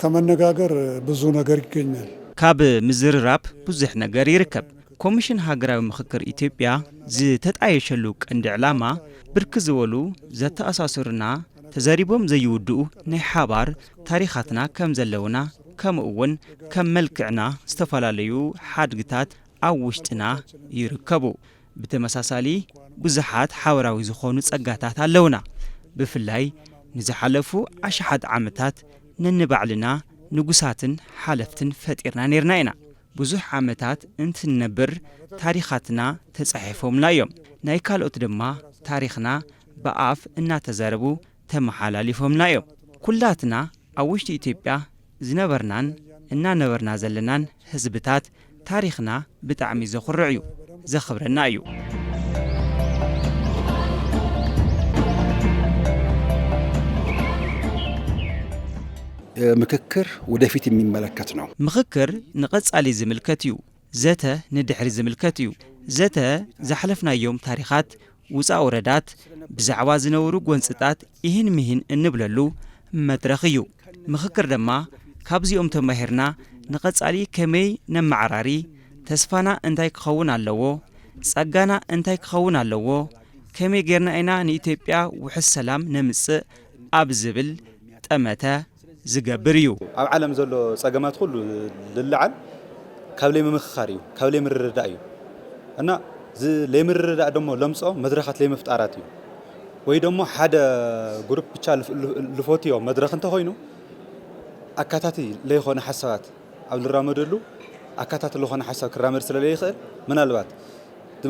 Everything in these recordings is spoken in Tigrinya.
ከመነጋገር ብዙ ነገር ይገኛል። ካብ ምዝርራብ ብዙሕ ነገር ይርከብ። ኮሚሽን ሃገራዊ ምክክር ኢትዮጵያ ዝተጣየሸሉ ቀንዲ ዕላማ ብርክ ዝበሉ ዘተኣሳሰሩና ተዘሪቦም ዘይውድኡ ናይ ሓባር ታሪኻትና ከም ዘለውና ከምኡ እውን ከም መልክዕና ዝተፈላለዩ ሓድግታት ኣብ ውሽጥና ይርከቡ። ብተመሳሳሊ ብዙሓት ሓበራዊ ዝኾኑ ጸጋታት ኣለውና። ብፍላይ ንዝሓለፉ ኣሽሓት ዓመታት ነንባዕልና ንጉሳትን ሓለፍትን ፈጢርና ነርና ኢና። ብዙሕ ዓመታት እንትንነብር ታሪኻትና ተጻሒፎምና እዮም። ናይ ካልኦት ድማ ታሪኽና ብኣፍ እናተዛረቡ ተመሓላሊፎምና እዮም። ኩላትና ኣብ ውሽጢ ኢትዮጵያ ዝነበርናን እናነበርና ዘለናን ህዝብታት ታሪኽና ብጣዕሚ ዘኹርዕ እዩ፣ ዘኽብረና እዩ። ምክክር ወደፊት የሚመለከት ነው። ምክክር ንቐጻሊ ዝምልከት እዩ፣ ዘተ ንድሕሪ ዝምልከት እዩ። ዘተ ዘሓለፍናዮም ታሪኻት ውፃ ውረዳት ብዛዕባ ዝነብሩ ጎንፅታት ይህን ምሂን እንብለሉ መድረኽ እዩ። ምክክር ድማ ካብዚኦም ተማሂርና ንቐጻሊ ከመይ ነመዓራሪ፣ ተስፋና እንታይ ክኸውን ኣለዎ፣ ጸጋና እንታይ ክኸውን ኣለዎ፣ ከመይ ጌርና ኢና ንኢትዮጵያ ውሕስ ሰላም ነምጽእ ኣብ ዝብል ጠመተ ዝገብር እዩ። ኣብ ዓለም ዘሎ ጸገማት ኩሉ ልልዓል ካብ ለይ ምምኽኻር እዩ፣ ካብ ለይ ምርድዳእ እዩ እና ለይ ምርድዳእ ደሞ ለምጽኦ መድረኻት ለይ ምፍጣራት እዩ። ወይ ደሞ ሓደ ግሩፕ ብቻ ልፎትዮ መድረኽ እንተኾይኑ ኣካታቲ ለይኾነ ሓሳባት ኣብ ልራመደሉ ኣካታቲ ለኾነ ሓሳብ ክራመድ ስለለይ ይኽእል ምናልባት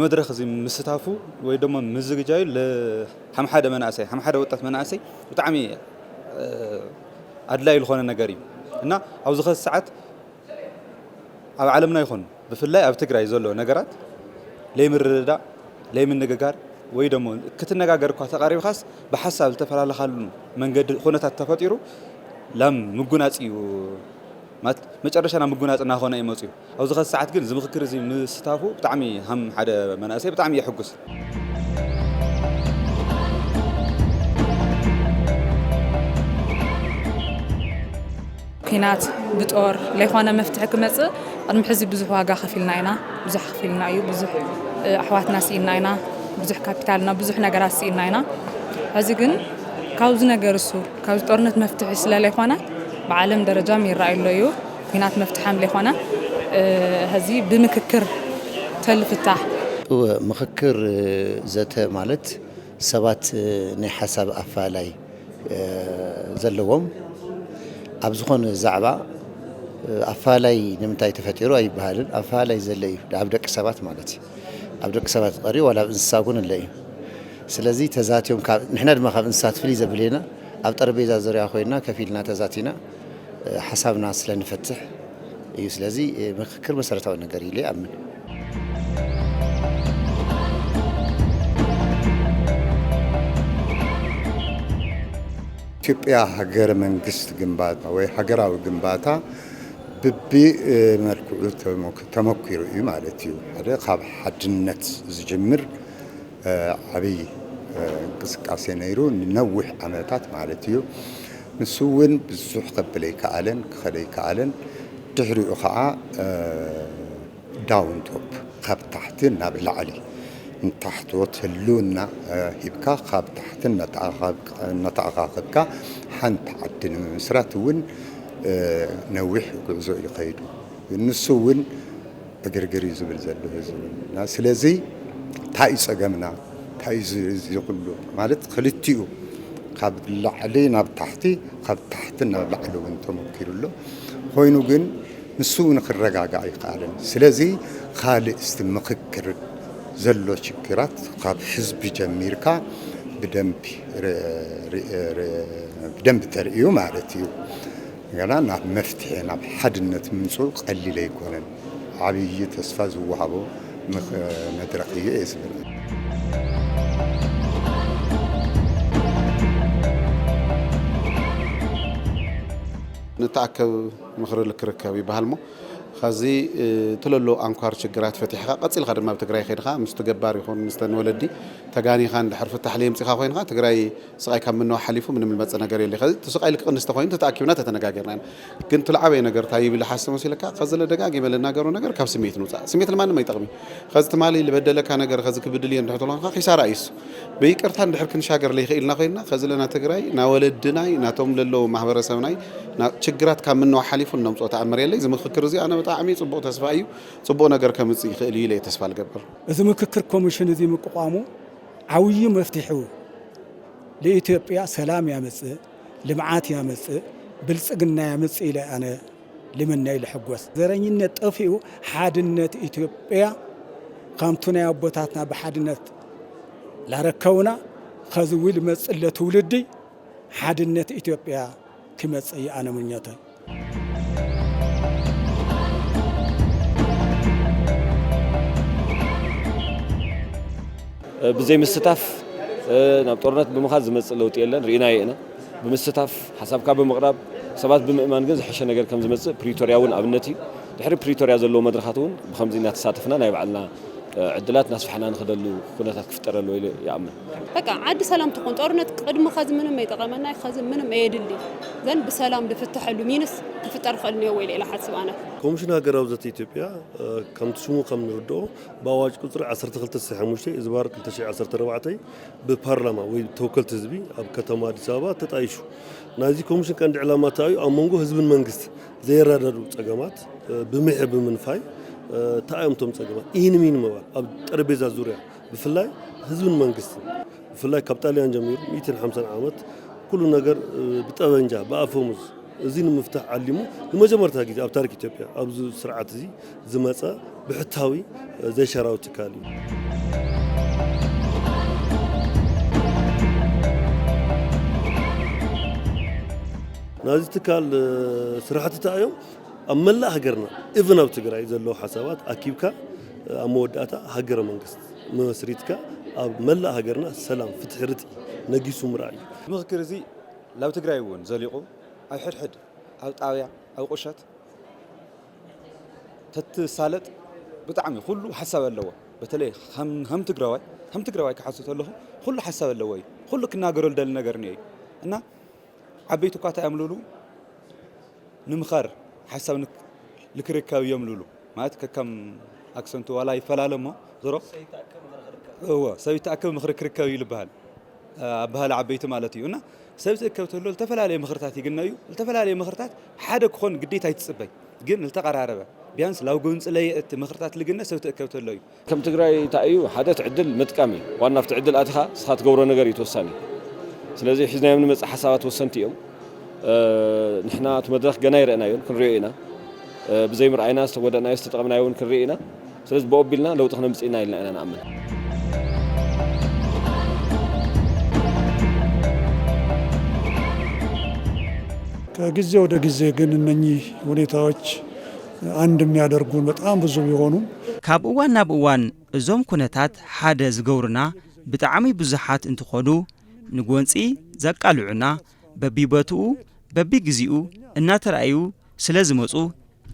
መድረኽ እዚ ምስታፉ ወይ ደሞ ምዝግጃዩ ለሓምሓደ መናእሰይ ሓምሓደ ወጣት መናእሰይ ብጣዕሚ ኣድላይ ዝኾነ ነገር እዩ እና ኣብዚ ኸ ሰዓት ኣብ ዓለምና ይኹን ብፍላይ ኣብ ትግራይ ዘሎ ነገራት ለይምርድዳእ ለይምንግጋር ወይ ደሞ ክትነጋገር እኳ ተቃሪብኻስ ብሓሳብ ዝተፈላለኻሉ መንገዲ ኩነታት ተፈጢሩ ላም ምጉናጽ እዩ ማለት መጨረሻና ምጉናጽ እናኾነ ይመጽ እዩ። ኣብዚ ኸ ሰዓት ግን ዝምክክር እዚ ምስታፉ ብጣዕሚ ሃም ሓደ መናእሰይ ብጣዕሚ ይሕጉስ። ኩናት ብጦር ለይኾነ መፍትሒ ክመጽእ ቅድሚ ሕዚ ብዙሕ ዋጋ ከፊልና ኢና፣ ብዙሕ ከፊልና እዩ፣ ብዙሕ ኣሕዋትና ስኢና ኢና፣ ብዙሕ ካፒታልና ብዙሕ ነገራት ስኢና ኢና። ሕዚ ግን ካብዚ ነገር እሱ ካብዚ ጦርነት መፍትሒ ስለለይኾነ ብዓለም ደረጃም ይረኣየሎ እዩ ኩናት መፍትሓም ለይኾነ ሕዚ ብምክክር ተልፍታሕ ምክክር ዘተ ማለት ሰባት ናይ ሓሳብ ኣፈላላይ ዘለዎም ኣብ ዝኾነ ዛዕባ ኣፈላላይ ንምንታይ ተፈጢሩ ኣይበሃልን። ኣፈላላይ ዘለ እዩ ኣብ ደቂ ሰባት ማለት እዩ። ኣብ ደቂ ሰባት ቀሪ ወላ ኣብ እንስሳ እውን ኣለ እዩ። ስለዚ ተዛትዮም ንሕና ድማ ካብ እንስሳት ፍልይ ዘብለና ኣብ ጠረጴዛ ዙርያ ኮይና ከፊልና ተዛቲና ሓሳብና ስለንፈትሕ እዩ። ስለዚ ምክክር መሰረታዊ ነገር እዩ ኢለ ይኣምን። ኢትዮጵያ ሀገረ መንግስት ግንባታ ወይ ሀገራዊ ግንባታ ብቢ መልክዑ ተመኪሩ እዩ ማለት እዩ። ሓደ ካብ ሓድነት ዝጅምር ዓብይ እንቅስቃሴ ነይሩ ንነዊሕ ዓመታት ማለት እዩ። ንሱ እውን ብዙሕ ከብል ኣይከኣለን ክኸድ ኣይከኣለን። ድሕሪኡ ከዓ ዳውን ቶፕ ካብ ታሕቲ ናብ ላዕሊ ንታሕትዎት ህልውና ሂብካ ካብ ታሕቲ ነተኣኻኽብካ ሓንቲ ዓዲ ንምስራት እውን ነዊሕ ጉዕዞ ይኸይዱ። ንሱ እውን እግርግር እዩ ዝብል ዘሎ ህዝብና። ስለዚ እንታይ እዩ ፀገምና እንታይ እዩ ኩሉ ማለት ክልቲኡ ካብ ላዕሊ ናብ ታሕቲ ካብ ታሕቲ ናብ ላዕሊ እውን ተመኪሩሎ ኮይኑ ግን ንሱ እውን ክረጋጋዕ ኣይከኣለን። ስለዚ ካልእ እስቲ ምክክር ዘሎ ችግራት ካብ ህዝቢ ጀሚርካ ብደንብ ተርእዩ ማለት እዩ። ገና ናብ መፍትሒ ናብ ሓድነት ምንፁ ቀሊል ኣይኮነን። ዓብይ ተስፋ ዝወሃቦ መድረኽ እዩ እየ ዝብል نتأكد مخرج الكركبي بهالمو خزي تللو أنكار شجرات فتحها قصيل خدر ما بتقرأي خيرها مستجبار يكون مستن ولدي تجاني خان حرف التحليل مسخا خوينها تقرأي سقاي كم منه حليفه من المبتس أنا قري اللي خذ تسقاي لك نستخوين تتأكيدنا تتناقرنا كنت لعبة نقر طيب اللي حاسس مسيلك خزل الدقاق يمل الناقر ونقر كف سميت نوصا سميت المال ما يتقمي خزت مالي اللي بدلك أنا قر خزك بدلي أن تحطلون خسارة رئيس بيكرتان نحرك نشاقر اللي خيلنا خيرنا خزلنا تقرأي ناولدناي ناتهم للو محبر سمناي شجرات كم منه حليفه النوم صوت عمري اللي زي ما تفكر زي أنا بتاعمي صبوا تسفايو صبوا نقر كم تصير خيلي لي تسفال قبر إذا مككر كوميشن ذي مقامو عوي مفتحو لإثيوبيا سلام يا مس لمعات يا مس بلصقنا يا مس إلى أنا لمن نيل حقوس زرنينا طفيو حادنة إثيوبيا قامتنا يا بوتاتنا بحادنة لا ركونا خذويل مس اللي تولدي حادنة إثيوبيا كمس أي أنا من يتي بزي مستاف نبطورنات بمخاز زمص لوط يلن رينا ينا بمستاف حسابك بمقرب سبات بمئمان جز حشة نجار كم زمص بريتوريا ون أبنتي تحرك بريتوريا زلوا مدرخاتون بخمسين تساتفنا نايب علنا عدلات ناس فحنا نخدلو كنا تكفتر له يعمل بقى عاد سلام تكون طورنت قدم خاز منهم ما يتقمنا خاز منهم ما يدلي زين بسلام بفتح له مينس تفتر خلني ويل إلى حسب أنا كومشن هاجر وزارة إثيوبيا كم تسمو كم نردو بواج كتر 10 إزبار 10 ببرلمان وتوكل تزبي أب كتما دسابة تتعيشوا نازي كومشن كان علامات أيو أمونجو حزب المنجست زي رادرو تجمعات بمحب من فاي تايم توم تجمع إين مين موال أب تربيزة زوريا بفلاي حزب المنجست بفلاي كابتاليان جميل 250 عامات كل نجار بتأوينجا بأفهمز زين مفتاح علمو لمجمرتها جدي أب تارك إثيوبيا أبزو سرعة زي زمسة بحتاوي زي شراو تكالي نازي تكال سرعة تايم أما لا هجرنا إذن أو تجري زلوا حسابات أكيبك أموداتا هجر منجست مسريتك أما لا هجرنا سلام فتح رتي نجيسو مراعي مذكر زي لو تجري ون زليقو أو حد أو طاوية أو قشات تتسالت بتعمي كله حساب اللوا بتلاقي هم تجرواي كحسوت له كله حساب اللواي كله كنا جرول دل نجرني أنا عبيتو كاتا يعملوا نمخر حسابنك لكركاوي يملولو مات كم أكسنتو ولا يفلالما زرو هو سيتأكد مخركركاوي لبهال بهال عبيت مالتي ونا سيتأكد له التفلالي مخرتات يقنايو التفلالي مخرتات حدا كون قديت هيتصبي جن التقر عربة بيانس لو قنص لي مخرتات اللي قلنا سيتأكد له كم تقرأي تأيو حدا تعدل متكامل وانا في تعدل أدها سخات جورا نجاري توصاني سلازي حزنا من مس حسابات وسنتيهم نحنا تمدرخ جناير أنا يون كنرينا بزي مرعينا استودنا يستطعمنا يون كنرينا سلز بقبلنا لو تخنا مسئنا إلنا أنا نعمل ከጊዜ ወደ ጊዜ ግን እነኚህ ሁኔታዎች አንድ የሚያደርጉን በጣም ብዙ ቢሆኑ ካብ እዋን ናብ እዋን እዞም ኩነታት ሓደ ዝገብሩና ብጣዕሚ ብዙሓት እንትኾኑ ንጎንፂ ዘቃልዑና በቢቦትኡ በቢግዚኡ እናተረኣዩ ስለ ዝመፁ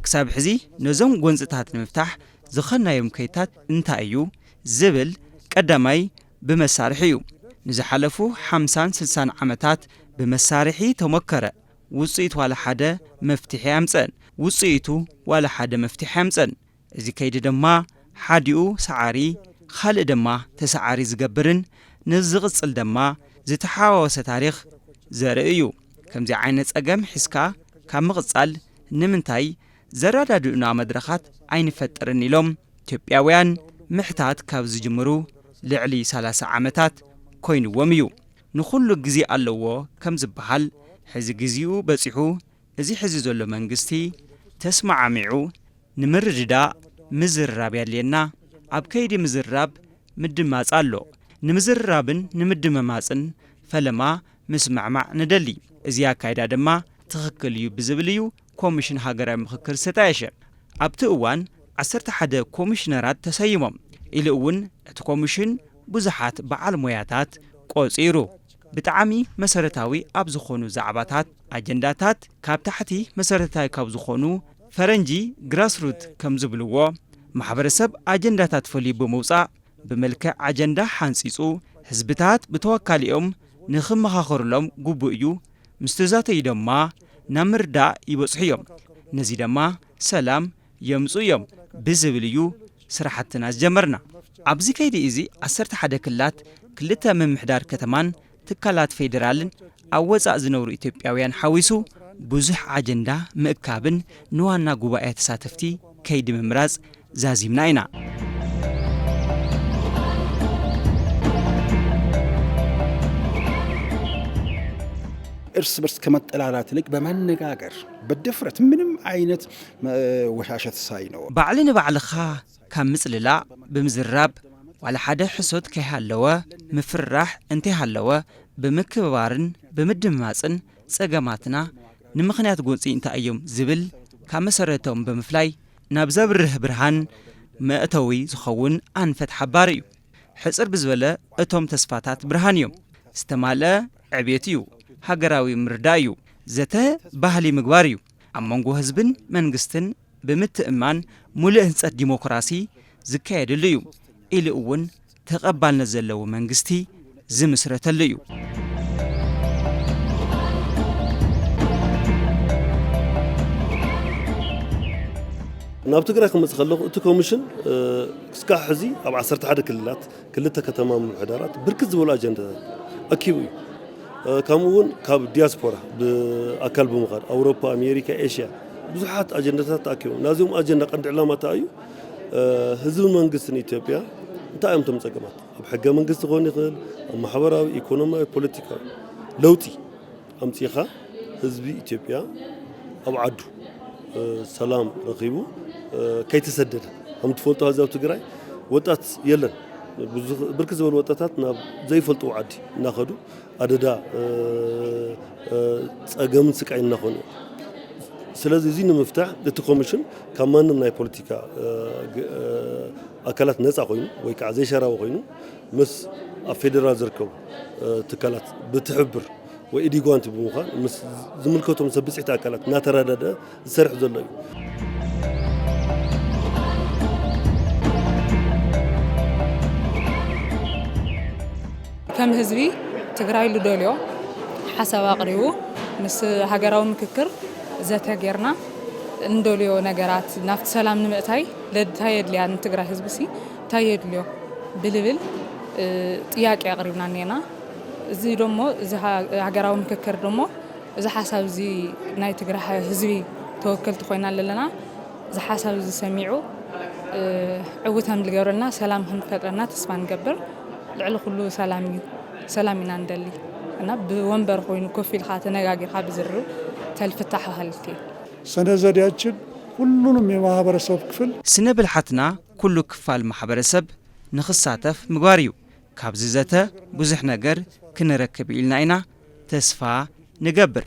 ክሳብ ሕዚ ነዞም ጎንፅታት ንምፍታሕ ዝኸናዮም ከይታት እንታይ እዩ ዝብል ቀዳማይ ብመሳርሒ እዩ ንዝሓለፉ 50-60 ዓመታት ብመሳርሒ ተሞከረ ውፅኢት ዋላ ሓደ መፍትሒ ያምፀን ውፅኢቱ ዋላ ሓደ መፍትሒ ያምፀን እዚ ከይዲ ድማ ሓዲኡ ሰዓሪ ካልእ ድማ ተሰዓሪ ዝገብርን ንዝቕፅል ድማ ዝተሓዋወሰ ታሪኽ ዘርኢ እዩ ከምዚ ዓይነት ፀገም ሒዝካ ካብ ምቕፃል ንምንታይ ዘረዳድኡና መድረኻት ኣይንፈጥርን ኢሎም ኢትዮጵያውያን ምሕታት ካብ ዝጅምሩ ልዕሊ 30 ዓመታት ኮይንዎም እዩ ንኹሉ ግዜ ኣለዎ ከም ዝበሃል ሕዚ ግዚኡ በፂሑ እዚ ሕዚ ዘሎ መንግስቲ ተስማዓሚዑ ንምርድዳእ ምዝርራብ ያድልየና ኣብ ከይዲ ምዝርራብ ምድማፅ ኣሎ ንምዝርራብን ንምድመማፅን ፈለማ ምስማዕማዕ ንደሊ እዚ ኣካይዳ ድማ ትኽክል እዩ ብዝብል እዩ ኮሚሽን ሃገራዊ ምክክር ዝተጣየሸ ኣብቲ እዋን 11 ኮሚሽነራት ተሰይሞም ኢሉ እውን እቲ ኮሚሽን ብዙሓት በዓል ሞያታት ቆፂሩ ብጣዕሚ መሰረታዊ ኣብ ዝኾኑ ዛዕባታት ኣጀንዳታት ካብ ታሕቲ መሰረታዊ ካብ ዝኾኑ ፈረንጂ ግራስሩት ከምዝብልዎ ማሕበረሰብ አጀንዳታት ፈልዩ በመውጻእ በመልክዕ አጀንዳ ሓንፂጹ ህዝብታት ብተወካሊኦም ንኽመኻኸሩሎም ጉቡእ እዩ ምስተዛተዩ ድማ ናብ ምርዳእ ይበጽሑ እዮም ነዚ ድማ ሰላም የምፁ እዮም ብዝብል እዩ ስራሕትና ዝጀመርና ኣብዚ ከይዲ እዚ 11 ክልላት ክልተ ምምሕዳር ከተማን ትካላት ፌደራልን ኣብ ወጻእ ዝነብሩ ኢትዮጵያውያን ሓዊሱ ብዙሕ አጀንዳ ምእካብን ንዋና ጉባኤ ተሳተፍቲ ከይዲ ምምራጽ ዛዚምና ኢና እርስ በርስ ከመጠላላት ይልቅ በመነጋገር በድፍረት ምንም አይነት ወሻሸት ሳይኖር ባዕሊ ንባዕልኻ ካብ ምጽልላዕ ብምዝራብ ዋላ ሓደ ሕሶት ከይሃለወ ምፍራሕ እንተይሃለወ ብምክብባርን ብምድማጽን ጸገማትና ንምኽንያት ጎንፂ እንታይ እዮም ዝብል ካብ መሰረቶም ብምፍላይ ናብ ዘብርህ ብርሃን መእተዊ ዝኸውን አንፈት ሓባር እዩ ሕጽር ብዝበለ እቶም ተስፋታት ብርሃን እዮም ዝተማልአ ዕብየት እዩ ሃገራዊ ምርዳእ እዩ ዘተ ባህሊ ምግባር እዩ ኣብ መንጎ ህዝብን መንግስትን ብምትእማን ሙሉእ ህንጸት ዲሞክራሲ ዝካየድሉ እዩ ኢሉ እውን ተቐባልነት ዘለዎ መንግስቲ ዝምስረተሉ እዩ ናብ ትግራይ ክመጽእ ከለኹ እቲ ኮሚሽን ክስካሕ ሕዚ ኣብ 11 ክልላት ክልተ ከተማ ምምሕዳራት ብርክት ዝበሉ አጀንዳታት ኣኪቡ እዩ ከምኡውን ካብ ዲያስፖራ ብኣካል ብምኻድ ኣውሮፓ ኣሜሪካ ኤሽያ ብዙሓት አጀንዳታት ተኣኪቦም ናዚኦም አጀንዳ ቀንዲ ዕላማ እንታይ እዩ ህዝቢ መንግስትን ኢትዮጵያ እንታይ እዮም እቶም ጸገማት ኣብ ሕገ መንግስቲ ክኾን ይኽእል ኣብ ማሕበራዊ ኢኮኖሚያዊ ፖለቲካዊ ለውጢ ኣምፂኻ ህዝቢ ኢትዮጵያ ኣብ ዓዱ ሰላም ረኺቡ ከይተሰደደ ከም ትፈልጡ ህዝቢ ትግራይ ወጣት የለን ብርክት ዝበሉ ወጣታት ናብ ዘይፈልጡ ዓዲ እናኸዱ ኣደዳ ጸገምን ስቃይ እናኾኑ ስለዚ እዚ ንምፍታሕ እቲ ኮሚሽን ካብ ማንም ናይ ፖለቲካ ኣካላት ነፃ ኮይኑ ወይ ከዓ ዘይሸራዊ ኮይኑ ምስ ኣብ ፌደራል ዝርከቡ ትካላት ብትሕብር ወይ ኢዲ ጓንቲ ብምዃን ምስ ዝምልከቶም ሰብፅሕቲ ኣካላት እናተረዳድአ ዝሰርሕ ዘሎ እዩ ከም ህዝቢ ትግራይ ልደልዮ ሓሳብ ኣቕሪቡ ምስ ሃገራዊ ምክክር ዘተገርና እንደልዮ ነገራት ናፍቲ ሰላም ንምእታይ ለታይ የድልያ ንትግራይ ህዝቢ ሲ ታይ የድልዮ ብልብል ጥያቄ ኣቕሪብና ነና እዚ ደሞ እዚ ሃገራዊ ምክክር ደሞ እዚ ሓሳብ እዚ ናይ ትግራይ ህዝቢ ተወከልቲ ኮይና ኣለና እዚ ሓሳብ እዚ ሰሚዑ ዕውተን ዝገብረልና ሰላም ክንፈጥረና ተስፋ ንገብር ልዕሊ ኩሉ ሰላም ኢና እንደሊ እና በወንበር ኮይኑ ኮፍ ኢልካ ተነጋጊርካ ብዝርብ ተልፍታሕ ሀልቲ ሰነ ዘዴያችን ሁሉንም የማህበረሰብ ክፍል ስነ ብልሓትና ኩሉ ክፋል ማሕበረሰብ ንኽሳተፍ ምግባር እዩ ካብዚ ዘተ ብዙሕ ነገር ክንረክብ ኢልና ኢና ተስፋ ንገብር